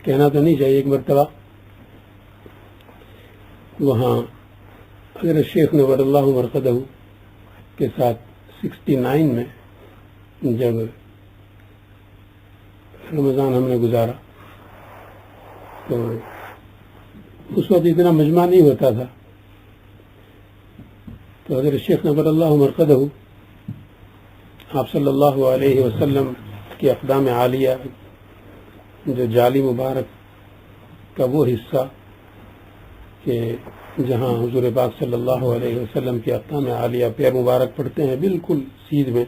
کہنا تو نہیں چاہیے. ایک مرتبہ وہاں حضرت شیخ نور اللہ مرقدہ کے ساتھ 69 میں جب رمضان ہم نے گزارا تو اس وقت اتنا مجمع نہیں ہوتا تھا. تو حضرت شیخ نور اللہ مرقدہ آپ صلی اللہ علیہ وسلم کی اقدام عالیہ جو جالی مبارک کا وہ حصہ کہ جہاں حضور پاک صلی اللہ علیہ وسلم کی اقدام عالیہ پیر مبارک پڑتے ہیں بالکل سیدھ میں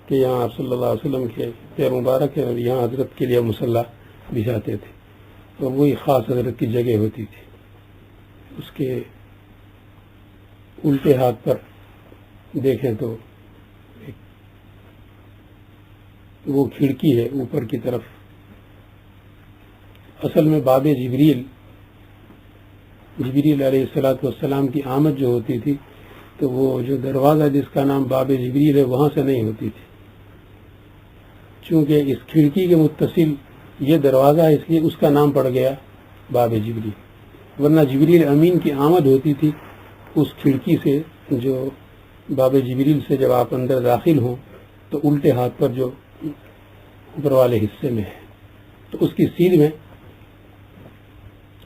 کہ یہاں آپ صلی اللہ علیہ وسلم کے پیر مبارک ہے اور یہاں حضرت کے لیے مصلی بچھاتے تھے. اور وہی خاص حضرت کی جگہ ہوتی تھی. اس کے الٹے ہاتھ پر دیکھیں تو وہ کھڑکی ہے اوپر کی طرف. اصل میں باب جبریل علیہ السلام کی آمد جو ہوتی تھی تو وہ جو دروازہ جس کا نام باب جبریل ہے وہاں سے نہیں ہوتی تھی. چونکہ اس کھڑکی کے متصل یہ دروازہ ہے اس لیے اس کا نام پڑ گیا باب جبریل. ورنہ جبریل امین کی آمد ہوتی تھی اس کھڑکی سے جو باب جبریل سے جب آپ اندر داخل ہوں تو الٹے ہاتھ پر جو اوپر والے حصے میں ہے تو اس کی سیدھ میں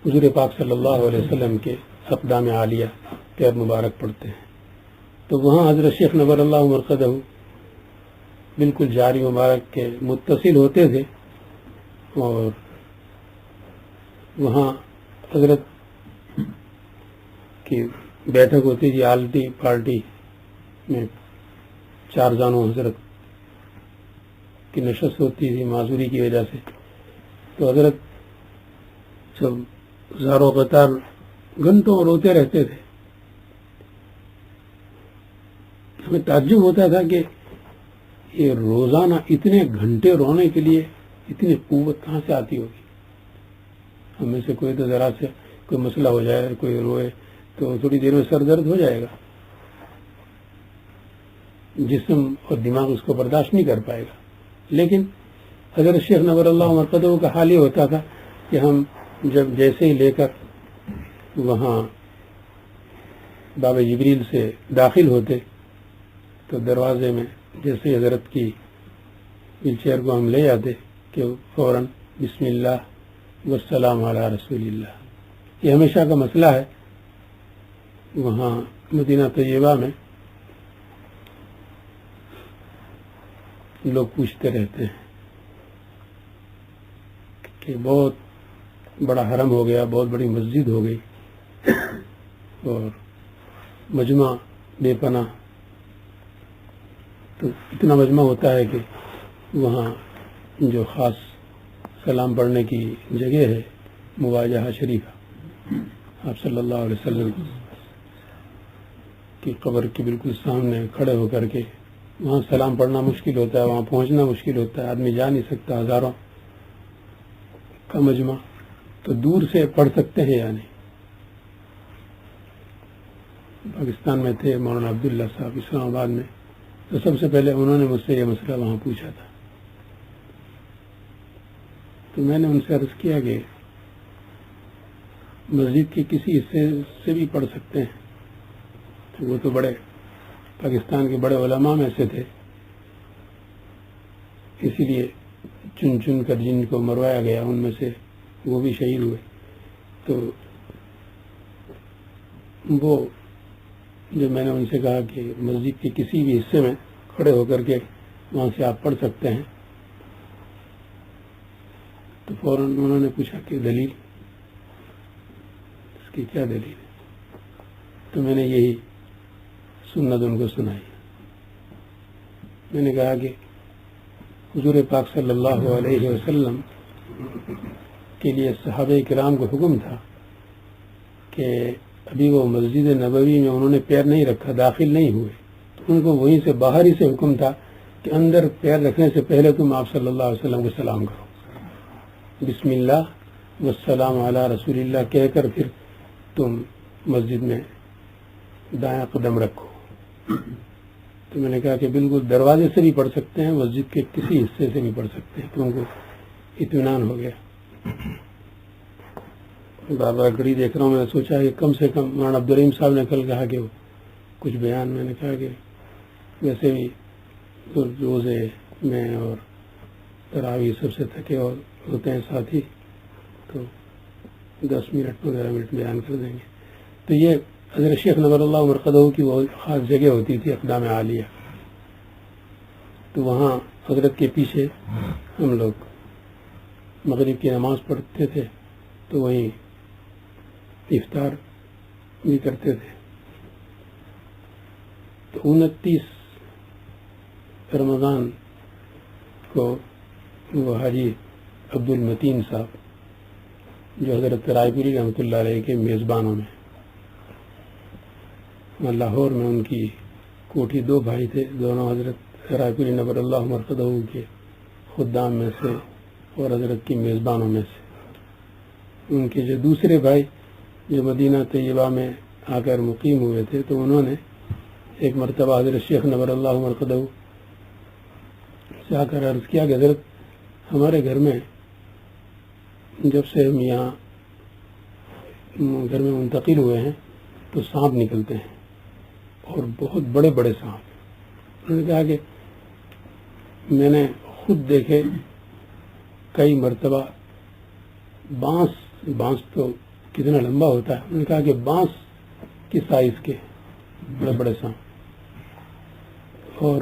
حضور پاک صلی اللہ علیہ وسلم کے اقدام عالیہ پیر مبارک پڑتے ہیں. تو وہاں حضرت شیخ نور اللہ مرقدہ بالکل جاری مبارک کے متصل ہوتے تھے اور وہاں حضرت کی بیٹھک ہوتی تھی. آلٹی پارٹی میں 4 زانوں حضرت کی نشست ہوتی تھی معذوری کی وجہ سے. تو حضرت جب زاروں قطار گھنٹوں روتے رہتے تھے. ہمیں تعجب ہوتا تھا کہ یہ روزانہ اتنے گھنٹے رونے کے لیے اتنی قوت کہاں سے آتی ہوگی. ہمیں سے کوئی تو ذرا سے کوئی مسئلہ ہو جائے کوئی روئے تو تھوڑی دیر میں سر درد ہو جائے گا. جسم اور دماغ اس کو برداشت نہیں کر پائے گا. لیکن حضرت شیخ نور اللہ مرقدہ کا حال یہ ہوتا تھا کہ ہم جب جیسے ہی لے کر وہاں باب جبریل سے داخل ہوتے تو دروازے میں جیسے حضرت کی ویل چیئر کو ہم لے جاتے کہ فوراً بسم اللہ والسلام علی رسول اللہ. یہ ہمیشہ کا مسئلہ ہے وہاں مدینہ طیبہ میں. لوگ پوچھتے رہتے ہیں کہ بہت بڑا حرم ہو گیا, بہت بڑی مسجد ہو گئی اور مجمع بے پناہ. تو اتنا مجمع ہوتا ہے کہ وہاں جو خاص سلام پڑھنے کی جگہ ہے مواجہہ شریفہ آپ صلی اللہ علیہ وسلم کی قبر کے بالکل سامنے کھڑے ہو کر کے وہاں سلام پڑھنا مشکل ہوتا ہے, وہاں پہنچنا مشکل ہوتا ہے, آدمی جا نہیں سکتا. ہزاروں کا مجمع تو دور سے پڑھ سکتے ہیں یا نہیں. پاکستان میں تھے مولانا عبداللہ صاحب اسلام آباد میں, تو سب سے پہلے انہوں نے مجھ سے یہ مسئلہ وہاں پوچھا تھا. تو میں نے ان سے عرض کیا کہ مسجد کے کسی حصے سے بھی پڑھ سکتے ہیں. تو وہ تو بڑے پاکستان کے بڑے علماء میں سے تھے, اسی لیے چن چن کر جن کو مروایا گیا ان میں سے وہ بھی شہید ہوئے. تو وہ جو میں نے ان سے کہا کہ مسجد کے کسی بھی حصے میں کھڑے ہو کر کے وہاں سے آپ پڑھ سکتے ہیں, تو فوراً انہوں نے پوچھا کہ دلیل, اس کی کیا دلیل ہے. تو میں نے یہی سنت ان کو سنائی. میں نے کہا کہ حضور پاک صلی اللہ علیہ وسلم کے لیے صحابہ کرام کو حکم تھا کہ ابھی وہ مسجد نبوی میں انہوں نے پیر نہیں رکھا, داخل نہیں ہوئے, تو ان کو وہیں سے باہر ہی سے حکم تھا کہ اندر پیر رکھنے سے پہلے تم آپ صلی اللہ علیہ وسلم کو سلام کرو, بسم اللہ والسلام علی رسول اللہ کہہ کر پھر تم مسجد میں دایاں قدم رکھو. تو میں نے کہا کہ بالکل دروازے سے بھی پڑھ سکتے ہیں, مسجد کے کسی حصے سے بھی پڑھ سکتے ہیں. تو ان کو اطمینان ہو گیا. بار بار گھڑی دیکھ رہا ہوں. میں نے سوچا کہ کم سے کم مولانا عبدالرحیم صاحب نے کل کہا کہ وہ کچھ بیان, میں نے کہا کہ ویسے بھی روزے میں اور تراویح سب سے تھکے اور ہوتے ہیں ساتھی, تو 10 منٹ 15 منٹ بیان کر دیں گے. تو یہ حضرت شیخ نور اللہ مرقدہ کی وہ خاص جگہ ہوتی تھی اقدام عالیہ, تو وہاں حضرت کے پیچھے ہم لوگ مغرب کی نماز پڑھتے تھے, تو وہیں افطار بھی کرتے تھے. تو 29 رمضان کو وہ حاجی عبد المتین صاحب جو حضرت رائے پوری رحمۃ اللہ علیہ کے میزبانوں میں, لاہور میں ان کی کوٹھی, 2 بھائی تھے, دونوں حضرت رائے پوری نور اللہ مرقدہ کے خدام میں سے اور حضرت کی میزبانوں میں سے. ان کے جو دوسرے بھائی جو مدینہ طیبہ میں آ کر مقیم ہوئے تھے, تو انہوں نے ایک مرتبہ حضرت شیخ نور اللہ مرقدہ سے آ کر عرض کیا کہ حضرت ہمارے گھر میں جب سے ہم یہاں گھر میں منتقل ہوئے ہیں تو سانپ نکلتے ہیں, اور بہت بڑے بڑے سانپ. انہوں نے کہا کہ میں نے خود دیکھے کئی مرتبہ بانس تو کتنا لمبا ہوتا ہے, انہوں نے کہا کہ بانس کی سائز کے بڑے بڑے سانپ, اور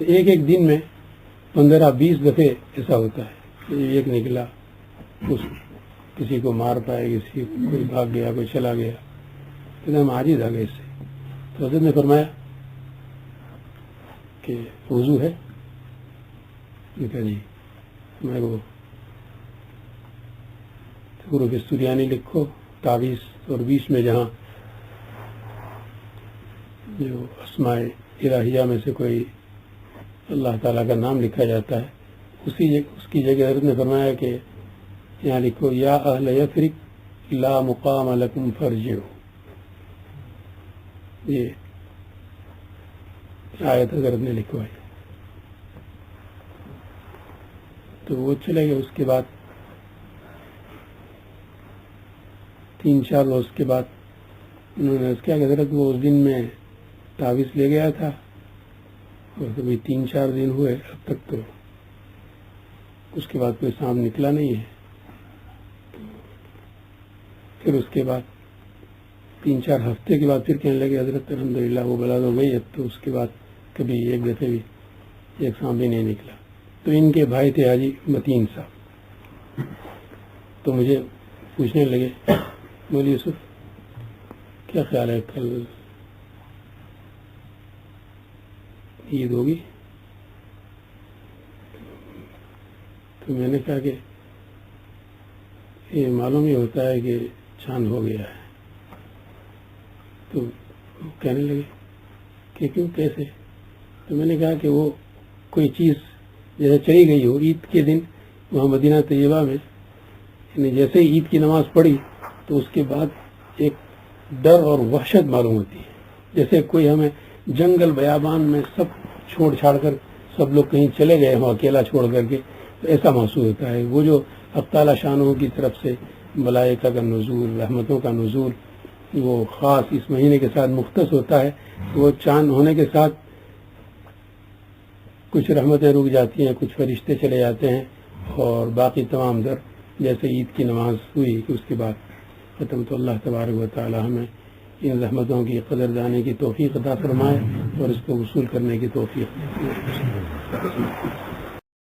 ایک دن میں 15-20 دفعے ایسا ہوتا ہے. ایک نکلا, کسی کو مار پائے, کسی کوئی بھاگ گیا, کوئی چلا گیا, تو ہم عاجز آ گئے اس سے. تو حضرت نے فرمایا کہ وضو ہے؟ کہا جی. میں وہ حروف سریانی لکھو تعویذ, اور بیچ میں جہاں جو اسماء الہیہ میں سے کوئی اللہ تعالیٰ کا نام لکھا جاتا ہے, اس کی جگہ حضرت نے فرمایا کہ یہاں لکھو یا اہل یثرب لا مقام لکم فرجعوا. یہ آیت حضرت نے لکھوائی. تو وہ چلے گئے. اس کے بعد 3-4 روز کے بعد انہوں نے کیا کہ حضرت وہ اس دن میں تعویذ لے گیا تھا, اور کبھی 3-4 دن ہوئے اب تک, تو اس کے بعد کوئی سانپ نکلا نہیں ہے. پھر اس کے بعد 3-4 ہفتے کے بعد پھر کہنے لگے حضرت الحمدللہ وہ بلا تو گئی اب, تو اس کے بعد کبھی ایک دفعہ بھی ایک سانپ بھی نہیں نکلا. تو ان کے بھائی تھے حاجی متین صاحب, تو مجھے پوچھنے لگے مولوی یوسف کیا خیال ہے کل عید ہوگی؟ تو میں نے کہا کہ یہ معلوم ہی ہوتا ہے کہ چاند ہو گیا ہے. تو کہنے لگے کہ کیوں, کیسے؟ تو میں نے کہا کہ وہ کوئی چیز جیسے چلی گئی ہو. عید کے دن وہاں مدینہ طیبہ میں یعنی جیسے عید کی نماز پڑھی تو اس کے بعد ایک ڈر اور وحشت معلوم ہوتی ہے, جیسے کوئی ہمیں جنگل بیابان میں سب چھوڑ چھاڑ کر سب لوگ کہیں چلے گئے ہوں اکیلا چھوڑ کر کے, تو ایسا محسوس ہوتا ہے. وہ جو اللہ تعالیٰ شانوں کی طرف سے ملائکہ کا نزول, رحمتوں کا نزول, وہ خاص اس مہینے کے ساتھ مختص ہوتا ہے. وہ چاند ہونے کے ساتھ کچھ رحمتیں رک جاتی ہیں, کچھ فرشتے چلے جاتے ہیں, اور باقی تمام در جیسے عید کی نماز ہوئی کہ اس کے بعد ختم. تو اللہ تبارک و تعالی ہمیں ان رحمتوں کی قدردانی کی توفیق عطا فرمائے اور اس کو وصول کرنے کی توفیق.